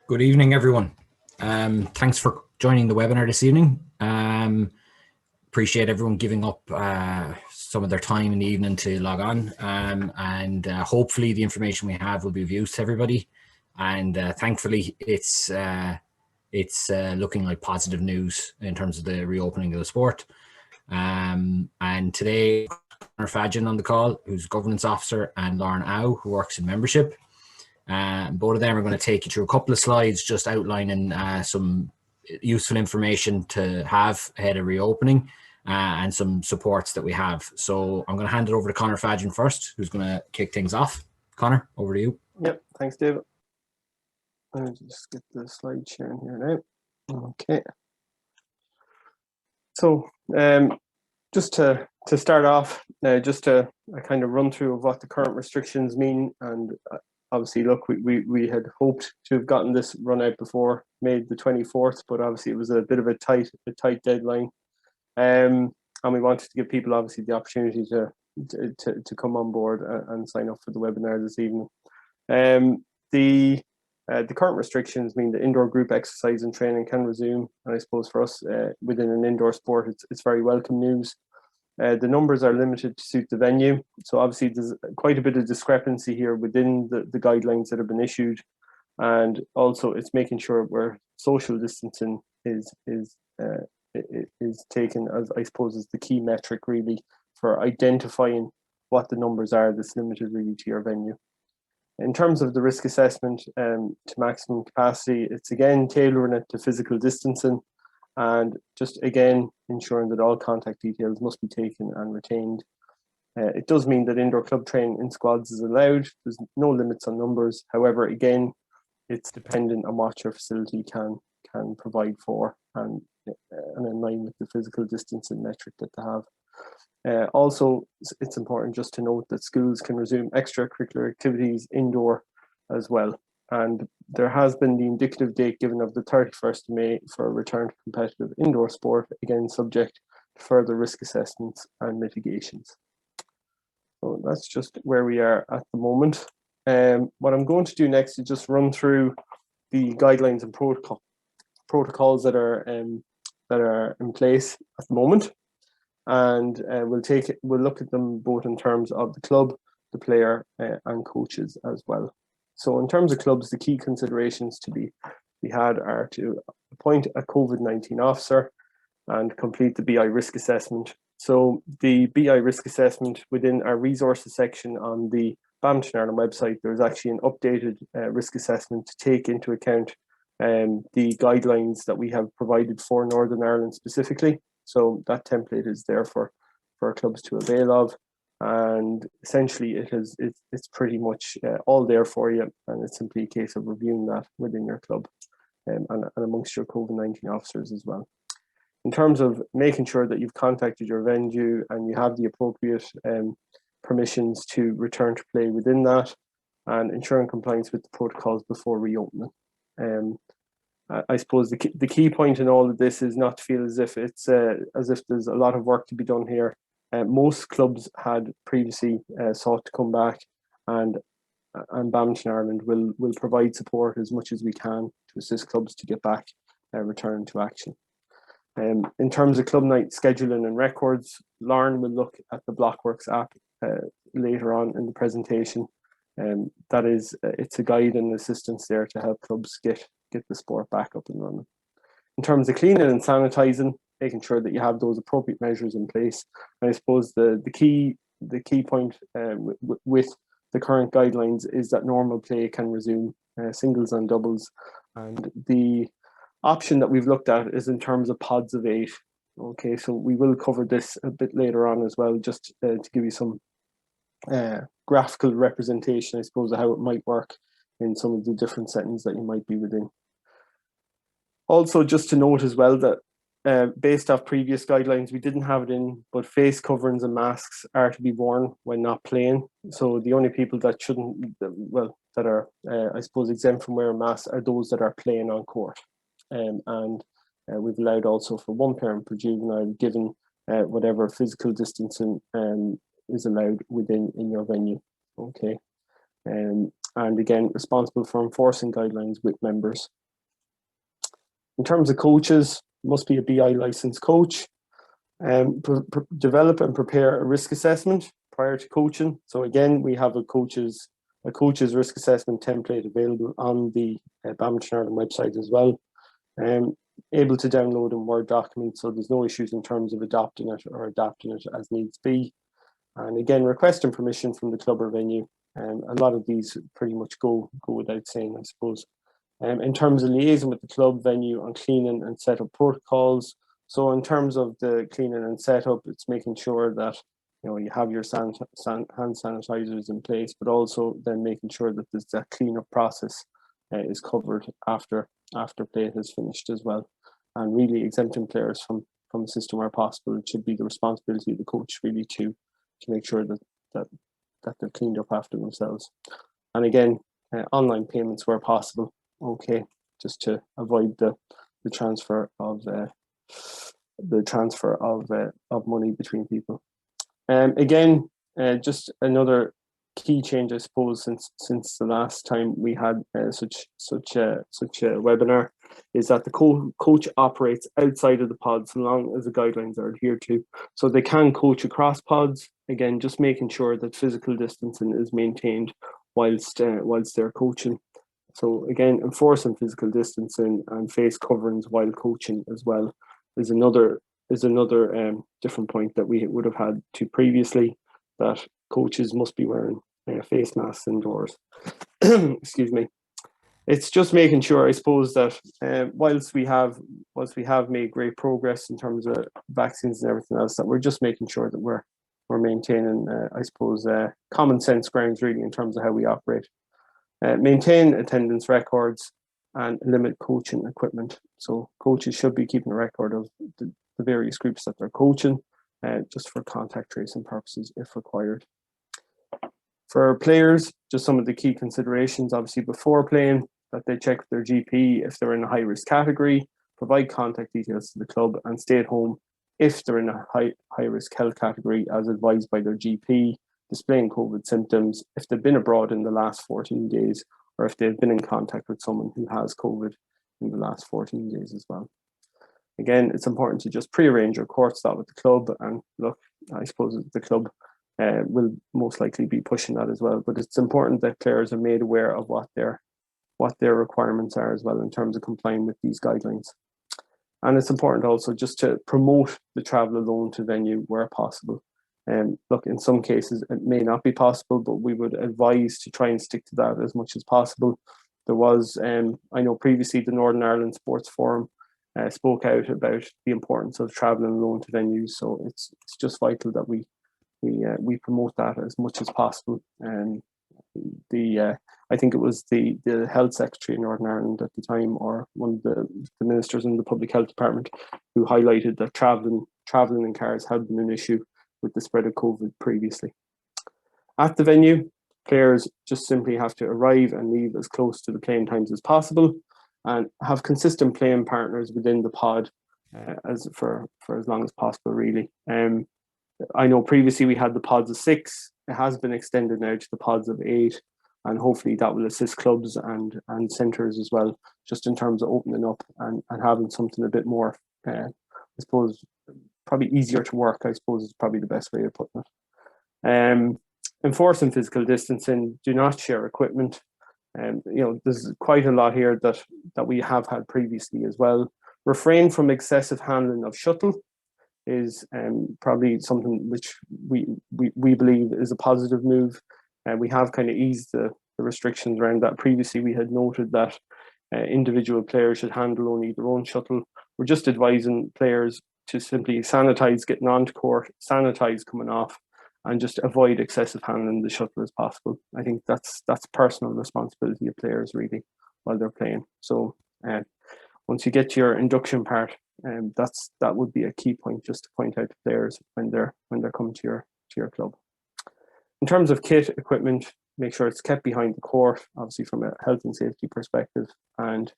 Good evening, everyone. Thanks for joining the webinar this evening. Appreciate everyone giving up some of their time in the evening to log on, and hopefully the information we have will be of use to everybody. And thankfully, it's looking like positive news in terms of the reopening of the sport. And today, Conor Fadgen on the call, who's governance officer, and Lauren Au, who works in membership. Both of them are going to take you through a couple of slides just outlining some useful information to have ahead of reopening and some supports that we have. So I'm going to hand it over to Conor Fadgen first, who's going to kick things off. Conor, over to you. Yep, thanks, David. Let me just get the slide sharing here now. Okay. So just to start off, just a kind of run through of what the current restrictions mean. And obviously, look, we had hoped to have gotten this run out before May the 24th, but obviously it was a bit of a tight deadline. And we wanted to give people obviously the opportunity to come on board and sign up for the webinar this evening. The current restrictions mean that indoor group exercise and training can resume, and I suppose for us within an indoor sport, it's very welcome news. The numbers are limited to suit the venue, so obviously there's quite a bit of discrepancy here within the guidelines that have been issued, and also it's making sure where social distancing is taken as, I suppose, is the key metric really for identifying what the numbers are that's limited really to your venue. In terms of the risk assessment to maximum capacity, it's again tailoring it to physical distancing and just again ensuring that all contact details must be taken and retained. It does mean that indoor club training in squads is allowed. There's no limits on numbers. However, again, it's dependent on what your facility can provide for and in line with the physical distancing metric that they have. Also, it's important just to note that schools can resume extracurricular activities indoor as well. And there has been the indicative date given of the 31st of May for a return to competitive indoor sport, again subject to further risk assessments and mitigations. So that's just where we are at the moment. What I'm going to do next is just run through the guidelines and protocols that are in place at the moment. And we'll look at them both in terms of the club, the player, and coaches as well. So in terms of clubs, the key considerations to be had are to appoint a COVID-19 officer and complete the BI risk assessment. So the BI risk assessment within our resources section on the Badminton Ireland website, there's actually an updated risk assessment to take into account the guidelines that we have provided for Northern Ireland specifically. So that template is there for clubs to avail of, and essentially it's pretty much all there for you, and it's simply a case of reviewing that within your club and amongst your COVID-19 officers as well. In terms of making sure that you've contacted your venue and you have the appropriate permissions to return to play within that, and ensuring compliance with the protocols before reopening. I suppose the key point in all of this is not to feel as if there's a lot of work to be done here. Most clubs had previously sought to come back, and Badminton Ireland will provide support as much as we can to assist clubs to get back return to action. In terms of club night scheduling and records, Lauren will look at the Blockworks app later on in the presentation. That is, it's a guide and assistance there to help clubs get the sport back up and running. In terms of cleaning and sanitizing, making sure that you have those appropriate measures in place. And I suppose the key point with the current guidelines is that normal play can resume, singles and doubles. And the option that we've looked at is in terms of pods of 8. Okay, so we will cover this a bit later on as well, just to give you some graphical representation, I suppose, of how it might work in some of the different settings that you might be within. Also, just to note as well that based off previous guidelines, we didn't have it in, but face coverings and masks are to be worn when not playing. So the only people that that are, I suppose, exempt from wearing masks are those that are playing on court. And we've allowed also for one parent per juvenile, given whatever physical distancing is allowed in your venue. Okay. And again, responsible for enforcing guidelines with members In terms of coaches, must be a BI licensed coach. Develop and prepare a risk assessment prior to coaching. So again, we have a coach's risk assessment template available on the Badminton Ireland website as well. Able to download in Word document, so there's no issues in terms of adopting it or adapting it as needs be. And again, requesting permission from the club or venue. A lot of these pretty much go without saying, I suppose. In terms of liaison with the club, venue on cleaning and setup protocols. So in terms of the cleaning and setup, it's making sure that you have your hand sanitizers in place, but also then making sure that there's that cleanup process is covered after play has finished as well. And really exempting players from the system where possible. It should be the responsibility of the coach really to make sure that they're cleaned up after themselves. And again, online payments where possible. Okay, just to avoid the transfer of money between people. Again, just another key change, I suppose, since the last time we had such a webinar, is that the coach operates outside of the pod so long as the guidelines are adhered to. So they can coach across pods. Again, just making sure that physical distancing is maintained whilst they're coaching. So again, enforcing physical distancing and face coverings while coaching as well is another different point that we would have had to previously, that coaches must be wearing face masks indoors. Excuse me. It's just making sure, I suppose, that whilst we have made great progress in terms of vaccines and everything else, that we're just making sure that we're maintaining, I suppose, common sense grounds really in terms of how we operate. Maintain attendance records and limit coaching equipment. So coaches should be keeping a record of the various groups that they're coaching, just for contact tracing purposes if required. For players, just some of the key considerations, obviously before playing, that they check with their GP if they're in a high-risk category, provide contact details to the club, and stay at home if they're in a high-risk health category as advised by their GP, displaying COVID symptoms, if they've been abroad in the last 14 days, or if they've been in contact with someone who has COVID in the last 14 days as well. Again, it's important to just pre-arrange your court slot with the club, and look, I suppose the club will most likely be pushing that as well, but it's important that players are made aware of what their requirements are as well in terms of complying with these guidelines. And it's important also just to promote the travel alone to venue where possible. Look, in some cases it may not be possible, but we would advise to try and stick to that as much as possible. There was, I know previously the Northern Ireland Sports Forum spoke out about the importance of travelling alone to venues, so it's just vital that we promote that as much as possible. And I think it was the health secretary in Northern Ireland at the time, or one of the ministers in the public health department, who highlighted that travelling in cars had been an issue with the spread of COVID previously. At the venue, players just simply have to arrive and leave as close to the playing times as possible, and have consistent playing partners within the pod for as long as possible, really. I know previously we had the pods of 6. It has been extended now to the pods of 8, and hopefully that will assist clubs and centres as well, just in terms of opening up and having something a bit more, I suppose, probably easier to work, I suppose is probably the best way of putting it. Enforcing physical distancing, do not share equipment. There's quite a lot here that we have had previously as well. Refrain from excessive handling of shuttle is probably something which we believe is a positive move. And we have kind of eased the restrictions around that. Previously, we had noted that individual players should handle only their own shuttle. We're just advising players to simply sanitize getting onto court, sanitize coming off, and just avoid excessive handling the shuttle as possible. I think that's personal responsibility of players really while they're playing. So once you get to your induction part, that would be a key point just to point out to players when they're coming to your club. In terms of kit equipment, make sure it's kept behind the court, obviously from a health and safety perspective, and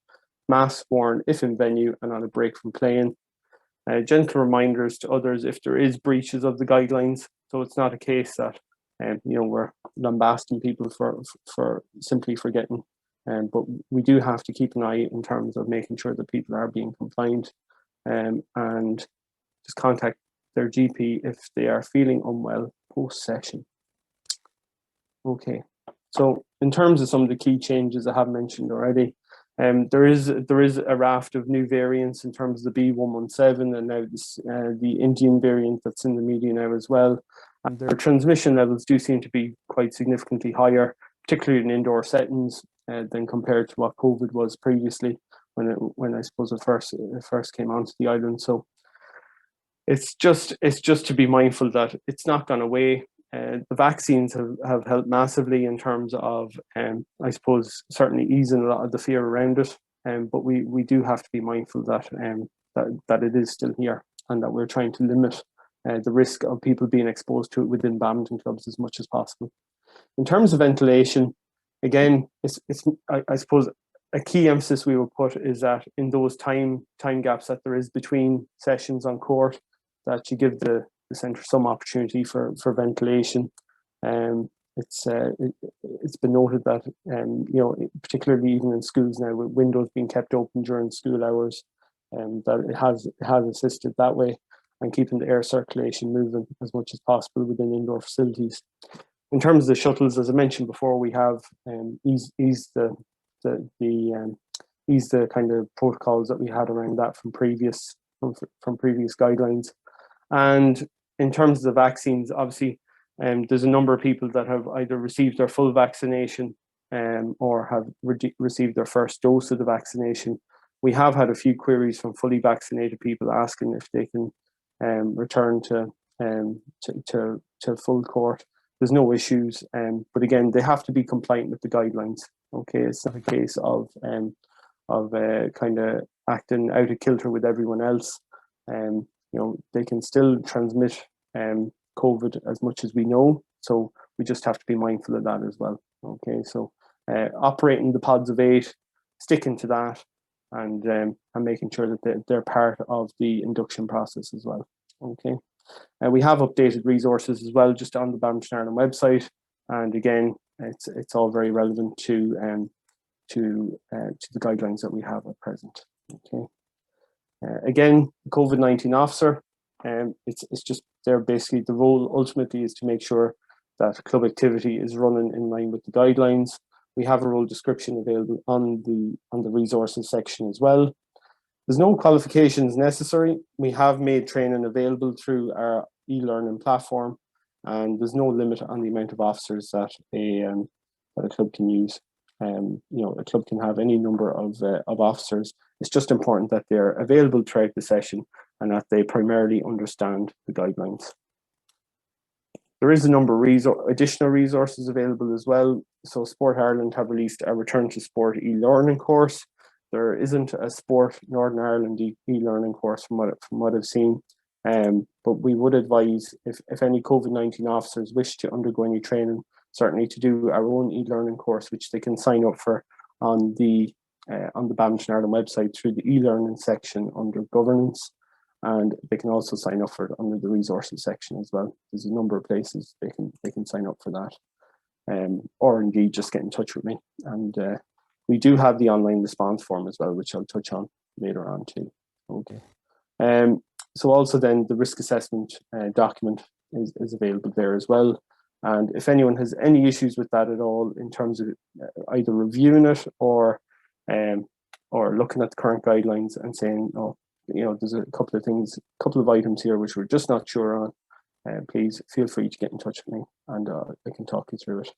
masks worn if in venue and on a break from playing. Gentle reminders to others if there is breaches of the guidelines. So it's not a case that we're lambasting people for simply forgetting But we do have to keep an eye in terms of making sure that people are being compliant, and just contact their GP if they are feeling unwell post-session. Okay, so in terms of some of the key changes I have mentioned already, there is a raft of new variants in terms of the B117 and now the Indian variant that's in the media now as well. And their transmission levels do seem to be quite significantly higher, particularly in indoor settings, than compared to what COVID was previously when I suppose it first came onto the island. So it's just to be mindful that it's not gone away. The vaccines have helped massively in terms of, I suppose, certainly easing a lot of the fear around it. But we do have to be mindful that that it is still here, and that we're trying to limit the risk of people being exposed to it within badminton clubs as much as possible. In terms of ventilation, again, I suppose a key emphasis we will put is that in those time gaps that there is between sessions on court, that you give the centre some opportunity for ventilation. It's been noted that particularly even in schools now, with windows being kept open during school hours, that it has assisted that way, and keeping the air circulation moving as much as possible within indoor facilities. In terms of the shuttles, as I mentioned before, we have eased the kind of protocols that we had around that from previous guidelines. And in terms of the vaccines, obviously, there's a number of people that have either received their full vaccination or have received their first dose of the vaccination. We have had a few queries from fully vaccinated people asking if they can return to full court. There's no issues, but again, they have to be compliant with the guidelines. Okay, it's not a case of kind of acting out of kilter with everyone else. They can still transmit COVID as much as we know, so we just have to be mindful of that as well. Okay, so operating the pods of 8, sticking to that, and making sure that they're part of the induction process as well. Okay, we have updated resources as well, just on the Badminton Ireland website, and again, it's all very relevant to the guidelines that we have at present. Okay. Again, the COVID-19 officer, it's just there. Basically, the role ultimately is to make sure that club activity is running in line with the guidelines. We have a role description available on the resources section as well. There's no qualifications necessary. We have made training available through our e-learning platform, and there's no limit on the amount of officers that a club can use. A club can have any number of officers. It's just important that they're available throughout the session and that they primarily understand the guidelines. There is a number of additional resources available as well. So Sport Ireland have released a Return to Sport e-learning course. There isn't a Sport Northern Ireland e-learning course from what I've seen. But we would advise, if any COVID-19 officers wish to undergo any training, certainly to do our own e-learning course, which they can sign up for on the Badminton Ireland website through the e-learning section under governance, and they can also sign up for it under the resources section as well. There's a number of places they can sign up for that, or indeed just get in touch with me. And we do have the online response form as well, which I'll touch on later on too. Okay. So also then the risk assessment document is available there as well. And if anyone has any issues with that at all in terms of either reviewing it or looking at the current guidelines and saying, oh, there's a couple of items here which we're just not sure on, please feel free to get in touch with me and I can talk you through it.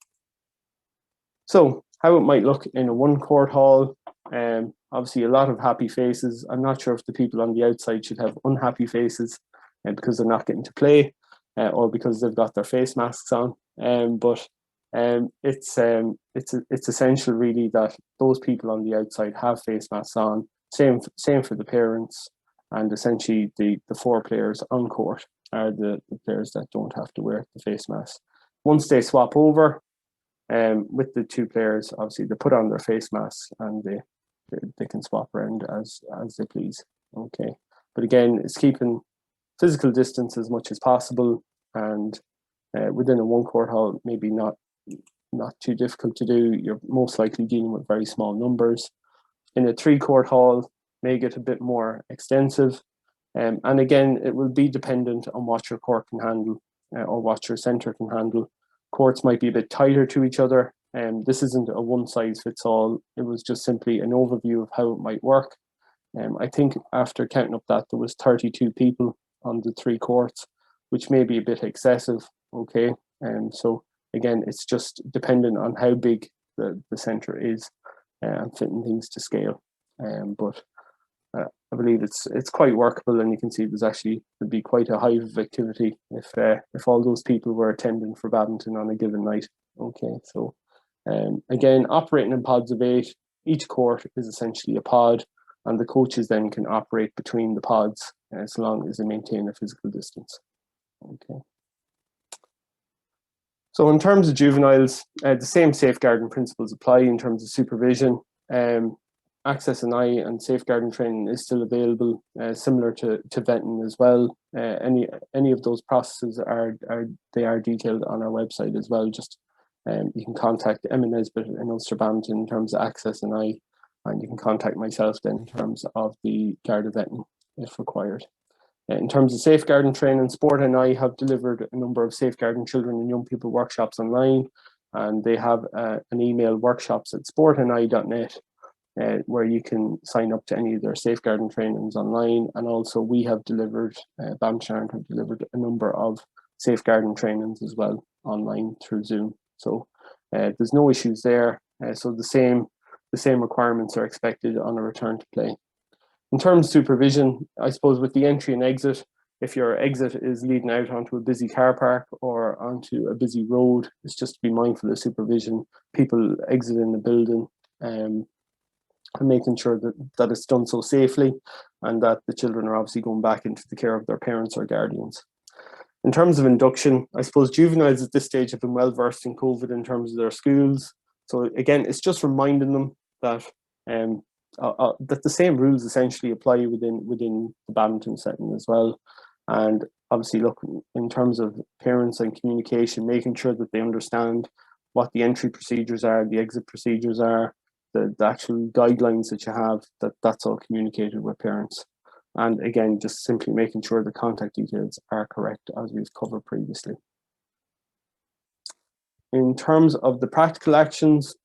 So how it might look in a one court hall, obviously a lot of happy faces. I'm not sure if the people on the outside should have unhappy faces because they're not getting to play. Or because they've got their face masks on, but it's essential really that those people on the outside have face masks on. Same for the parents, and essentially the 4 players on court are the players that don't have to wear the face mask. Once they swap over, with the 2 players, obviously they put on their face masks and they can swap around as they please. Okay, but again, it's keeping physical distance as much as possible, and within a one court hall, maybe not not too difficult to do. You're most likely dealing with very small numbers. In a 3-court hall, may get a bit more extensive. And again, it will be dependent on what your court can handle or what your centre can handle. Courts might be a bit tighter to each other. This isn't a one-size-fits-all. It was just simply an overview of how it might work. I think after counting up that, there was 32 people on the 3 courts, which may be a bit excessive, okay? So again, it's just dependent on how big the centre is and fitting things to scale. But I believe it's quite workable, and you can see there'd be quite a hive of activity if all those people were attending for badminton on a given night. Okay, so again, operating in pods of 8, each court is essentially a pod, and the coaches then can operate between the pods as long as they maintain a physical distance. Okay. So in terms of juveniles, the same safeguarding principles apply in terms of supervision. Access and eye and safeguarding training is still available, similar to vetting as well. Any of those processes are detailed on our website as well. Just you can contact Emma Nesbitt in Ulster Badminton in terms of access and eye, and you can contact myself then in terms of the Garda vetting if required. In terms of safeguarding training, Sport and I have delivered a number of safeguarding children and young people workshops online, and they have an email, workshops@sportandi.net, where you can sign up to any of their safeguarding trainings online. And also we have delivered, Badminton Ireland have delivered a number of safeguarding trainings as well online through Zoom. So there's no issues there. So the same requirements are expected on a return to play. In terms of supervision, I suppose with the entry and exit, if your exit is leading out onto a busy car park or onto a busy road, it's just to be mindful of supervision, people exiting the building, and making sure that it's done so safely, and that the children are obviously going back into the care of their parents or guardians. In terms of induction, I suppose juveniles at this stage have been well versed in COVID in terms of their schools. So again, it's just reminding them that that the same rules essentially apply within the badminton setting as well. And obviously, look, in terms of parents and communication, making sure that they understand what the entry procedures are, the exit procedures are, the actual guidelines that you have, that's all communicated with parents. And again, just simply making sure the contact details are correct, as we've covered previously. In terms of the practical actions,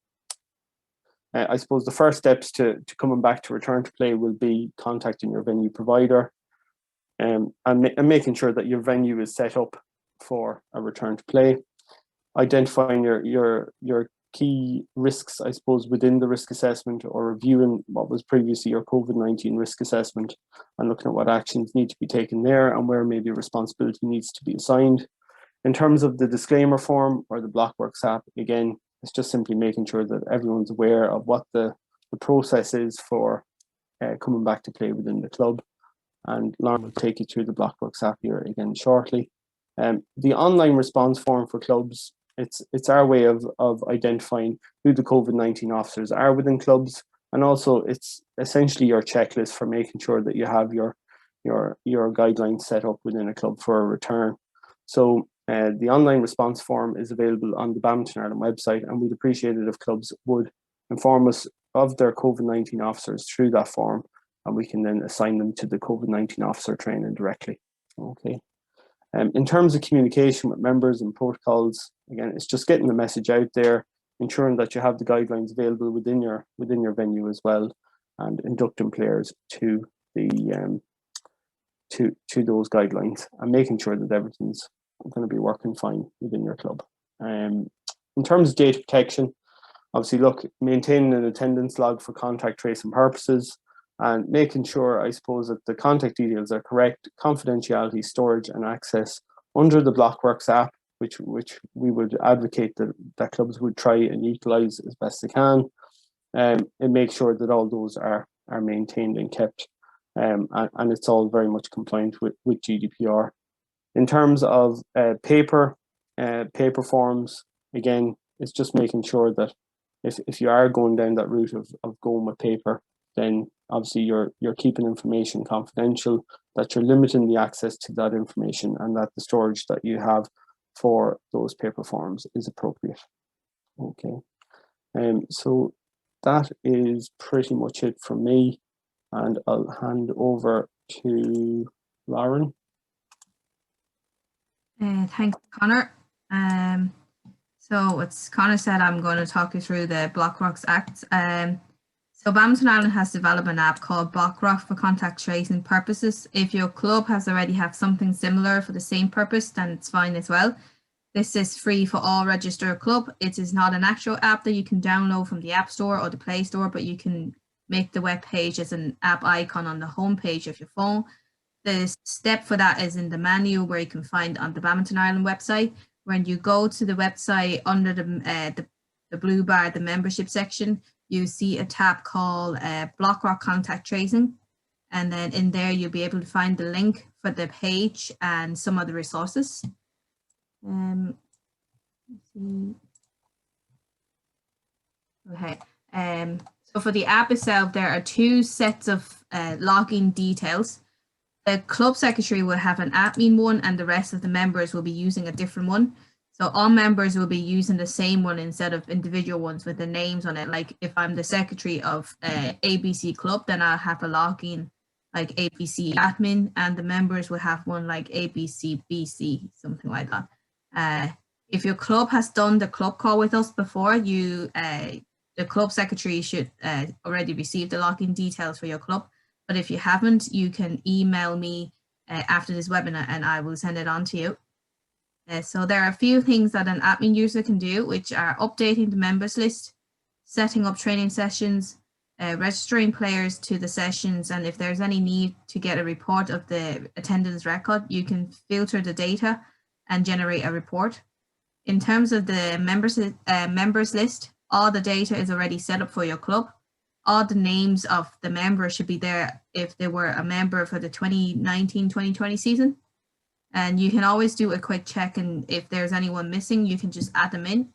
I suppose the first steps to coming back to return to play will be contacting your venue provider, and making sure that your venue is set up for a return to play. Identifying your key risks, I suppose, within the risk assessment, or reviewing what was previously your COVID-19 risk assessment and looking at what actions need to be taken there and where maybe responsibility needs to be assigned. In terms of the disclaimer form or the Blockworks app, again, it's just simply making sure that everyone's aware of what the process is for coming back to play within the club. And Lauren will take you through the Blockworks app here again shortly. The online response form for clubs, it's our way of identifying who the COVID-19 officers are within clubs, and also it's essentially your checklist for making sure that you have your guidelines set up within a club for a return. So the online response form is available on the Badminton Ireland website, and we'd appreciate it if clubs would inform us of their COVID-19 officers through that form, and we can then assign them to the COVID-19 officer training directly. Okay. In terms of communication with members and protocols, again, it's just getting the message out there, ensuring that you have the guidelines available within your venue as well, and inducting players to the to those guidelines, and making sure that everything's going to be working fine within your club. In terms of data protection, obviously, look, maintaining an attendance log for contact tracing purposes, and making sure, I suppose, that the contact details are correct, confidentiality, storage and access under the Blockworks app, which we would advocate that clubs would try and utilise as best they can, and make sure that all those are maintained and kept, and it's all very much compliant with GDPR. In terms of paper forms, again, it's just making sure that if you are going down that route of going with paper, then obviously you're keeping information confidential, that you're limiting the access to that information, and that the storage that you have for those paper forms is appropriate. Okay. So that is pretty much it from me, and I'll hand over to Lauren. Thanks, Connor. So as Connor said, I'm going to talk you through the BlockRock's Act. So Badminton Ireland has developed an app called BlockRock for contact tracing purposes. If your club has already have something similar for the same purpose, then it's fine as well. This is free for all registered club. It is not an actual app that you can download from the App Store or the Play Store, but you can make the web page as an app icon on the home page of your phone. The step for that is in the menu where you can find on the Badminton Ireland website. When you go to the website, under the blue bar, the membership section, you see a tab called BlockRock Contact Tracing. And then in there, you'll be able to find the link for the page and some of the resources. Let's see. Okay. So for the app itself, there are two sets of login details. The club secretary will have an admin one, and the rest of the members will be using a different one. So all members will be using the same one instead of individual ones with the names on it. Like if I'm the secretary of ABC Club, then I'll have a login like ABC admin, and the members will have one like ABC BC, something like that. If your club has done the club call with us before, the club secretary should already receive the login details for your club. But if you haven't, you can email me after this webinar and I will send it on to you. So there are a few things that an admin user can do, which are updating the members list, setting up training sessions, registering players to the sessions, and if there's any need to get a report of the attendance record, you can filter the data and generate a report. In terms of the members list, all the data is already set up for your club. All the names of the members should be there if they were a member for the 2019-2020 season. And you can always do a quick check, and if there's anyone missing, you can just add them in.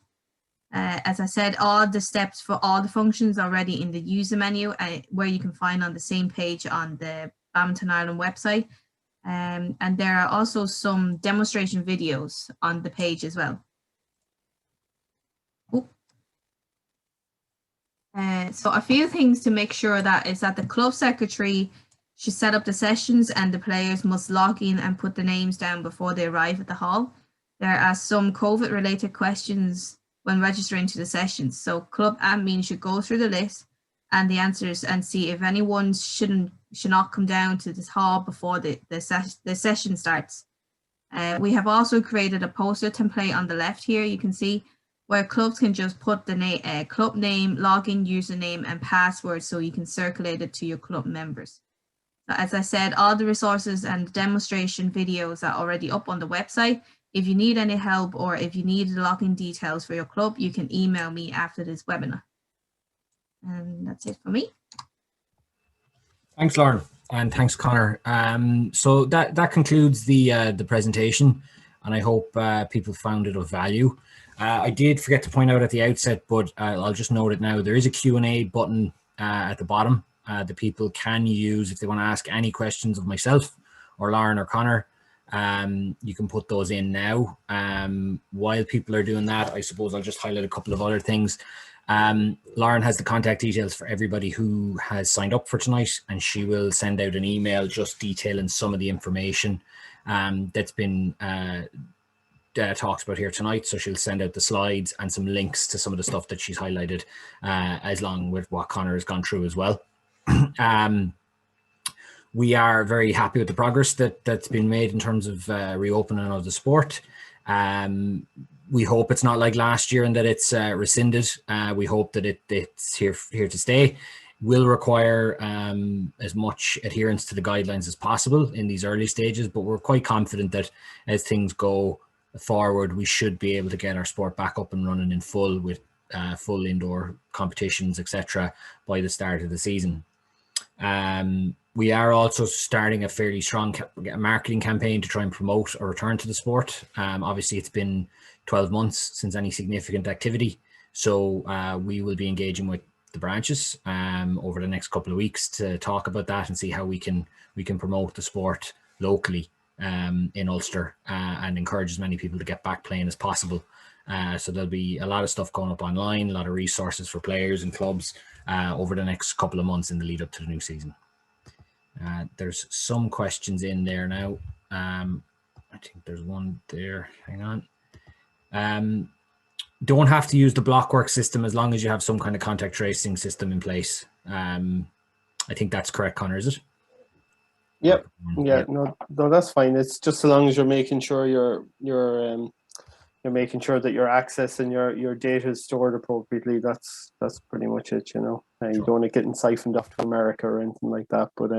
As I said, all the steps for all the functions are already in the user menu, where you can find on the same page on the Badminton Ireland website. And there are also some demonstration videos on the page as well. So a few things to make sure that is that the club secretary should set up the sessions, and the players must log in and put the names down before they arrive at the hall. There are some COVID related questions when registering to the sessions. So club admin should go through the list and the answers and see if anyone should not come down to this hall before the session starts. We have also created a poster template on the left here, you can see, where clubs can just put the club name, login, username, and password so you can circulate it to your club members. So as I said, all the resources and demonstration videos are already up on the website. If you need any help or if you need the login details for your club, you can email me after this webinar. And that's it for me. Thanks, Lauren, and thanks, Connor. So that concludes the presentation, and I hope people found it of value. I did forget to point out at the outset, but I'll just note it now. There is a Q&A button at the bottom that people can use if they want to ask any questions of myself or Lauren or Connor. You can put those in now. While people are doing that, I suppose I'll just highlight a couple of other things. Lauren has the contact details for everybody who has signed up for tonight, and she will send out an email just detailing some of the information that's been talked about here tonight. So she'll send out the slides and some links to some of the stuff that she's highlighted, as long with what Connor has gone through as well. We are very happy with the progress that's been made in terms of reopening of the sport. We hope it's not like last year and that it's rescinded. We hope that it's here to stay. Will require as much adherence to the guidelines as possible in these early stages, but we're quite confident that as things go forward, we should be able to get our sport back up and running in full with full indoor competitions, etc., by the start of the season. We are also starting a fairly strong marketing campaign to try and promote a return to the sport. Obviously, it's been 12 months since any significant activity, so we will be engaging with the branches over the next couple of weeks to talk about that and see how we can promote the sport locally in Ulster and encourage as many people to get back playing as possible. So there'll be a lot of stuff going up online, a lot of resources for players and clubs over the next couple of months in the lead up to the new season. There's some questions in there now. I think there's one there. Hang on. Don't have to use the blockwork system as long as you have some kind of contact tracing system in place. I think that's correct, Connor, is it? Yep. Yeah. No, that's fine. It's just so long as you're making sure you're making sure that your access and your data is stored appropriately. That's pretty much it, you know. And you don't want it getting siphoned off to America or anything like that, but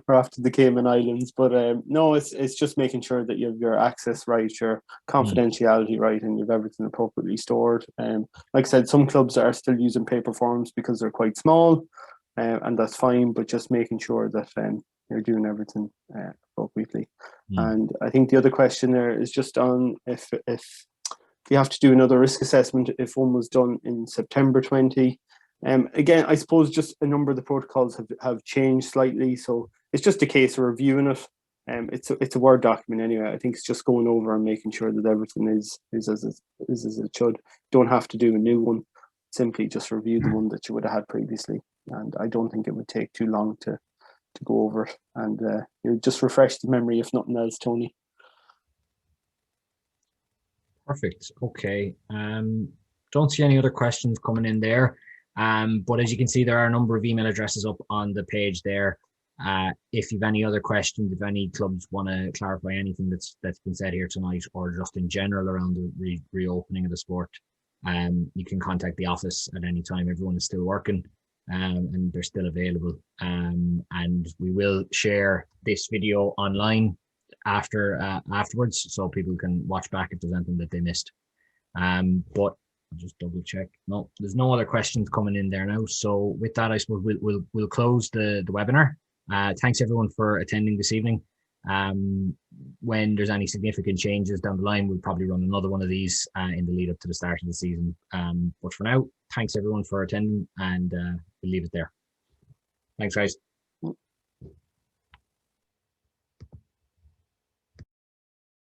or off to the Cayman Islands. But no, it's just making sure that you have your access right, your confidentiality right, and you have everything appropriately stored. Like I said, some clubs are still using paper forms because they're quite small, and that's fine. But just making sure that you're doing everything appropriately. And I think the other question there is just on if you have to do another risk assessment if one was done in September 20. Again, I suppose just a number of the protocols have changed slightly, so it's just a case of reviewing it. It's a Word document anyway. I think it's just going over and making sure that everything is as it should. Don't have to do a new one. Simply just review the one that you would have had previously, and I don't think it would take too long to go over it, and you just refresh the memory if nothing else, Tony. Perfect. Okay. Don't see any other questions coming in there. But as you can see, there are a number of email addresses up on the page there. If you've any other questions, if any clubs want to clarify anything that's been said here tonight, or just in general around the reopening of the sport, you can contact the office at any time. Everyone is still working. And they're still available. And we will share this video online afterwards, so people can watch back if there's anything that they missed. But I'll just double check. No, there's no other questions coming in there now. So with that, I suppose we'll close the webinar. Thanks everyone for attending this evening. When there's any significant changes down the line, we'll probably run another one of these in the lead up to the start of the season. But for now, thanks everyone for attending, and we'll leave it there. Thanks, guys.